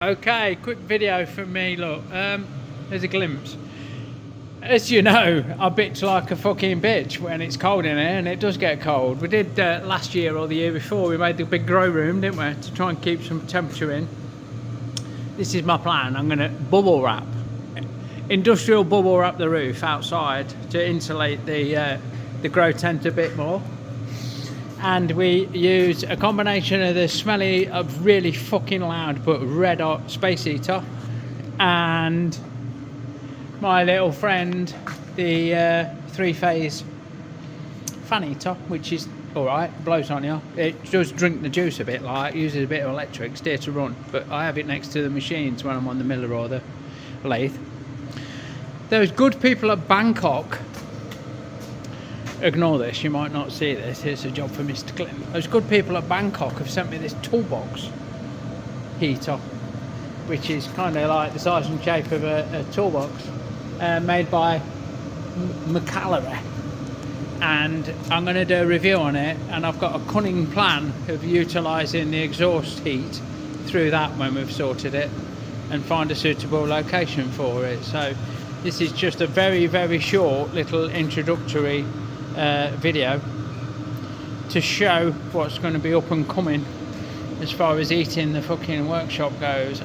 Okay, quick video from me. Look, there's a glimpse. As you know, I bitch like a fucking bitch when it's cold in here, and it does get cold. We did last year or the year before, we made the big grow room, didn't we, to try and keep some temperature in. This is my plan. I'm going to bubble wrap, industrial bubble wrap the roof outside to insulate the grow tent a bit more. And we use a combination of the smelly, really fucking loud but red hot space heater, and my little friend, the 3-phase fan heater, which is alright, blows on you. It does drink the juice a bit, like uses a bit of electric, steer to run, but I have it next to the machines when I'm on the miller or the lathe. Those good people at Bangkok, ignore this, you might not see this, here's a job for Mr. Clinton. Those good people at Bangkok have sent me this toolbox heater, which is kind of like the size and shape of a toolbox, made by Mcalory, and I'm going to do a review on it, and I've got a cunning plan of utilising the exhaust heat through that when we've sorted it, and find a suitable location for it. So this is just a very short little introductory video to show what's going to be up and coming as far as heating the fucking workshop goes.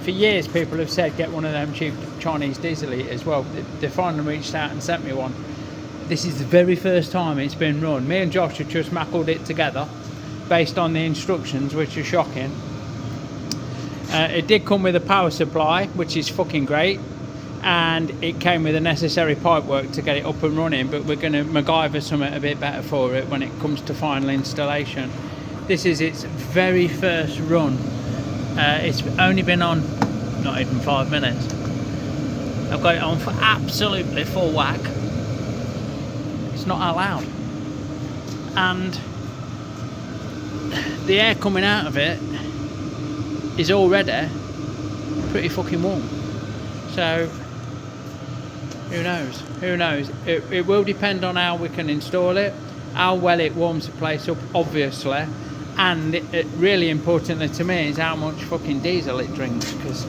For years people have said get one of them cheap Chinese diesel heaters. Well, they finally reached out and sent me one. This is the very first time it's been run. Me and Josh have just mackled it together based on the instructions, which are shocking. It did come with a power supply, which is fucking great, and it came with the necessary pipe work to get it up and running, but we're going to MacGyver something a bit better for it when it comes to final installation. This is its very first run. It's only been on not even 5 minutes. I've got it on for absolutely full whack. It's not allowed, and the air coming out of it is already pretty fucking warm. So who knows? It will depend on how we can install it, how well it warms the place up, obviously, and it really importantly to me is how much fucking diesel it drinks, because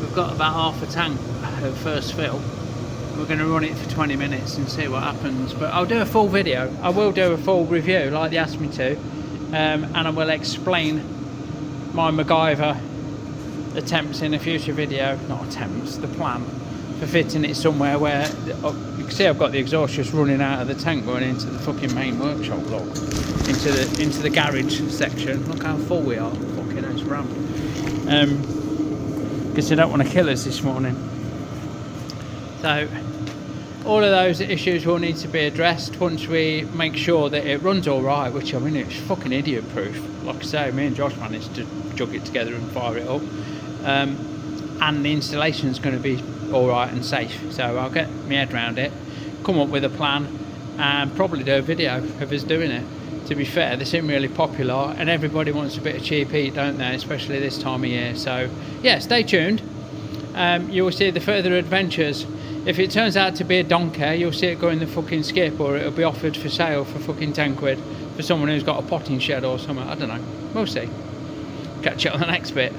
we've got about half a tank of first fill. We're going to run it for 20 minutes and see what happens, but I'll do a full video. I will do a full review like they asked me to, and I will explain my MacGyver attempts in a future video, not attempts, the plan for fitting it somewhere where you can see I've got the exhaust just running out of the tank going into the fucking main workshop, look, into the garage section. Look how full we are, fucking it's rammed. Because they don't want to kill us this morning. So all of those issues will need to be addressed once we make sure that it runs alright, which I mean it's fucking idiot proof. Like I say, me and Josh managed to jug it together and fire it up. And the installation is going to be alright and safe, so I'll get my head around it, come up with a plan, and probably do a video of us doing it. To be fair, they seem really popular and everybody wants a bit of cheap heat, don't they, especially this time of year. So yeah, stay tuned. You will see the further adventures. If it turns out to be a donkey, you'll see it go in the fucking skip, or it'll be offered for sale for fucking 10 quid for someone who's got a potting shed or something. I don't know, we'll see. Catch you on the next bit.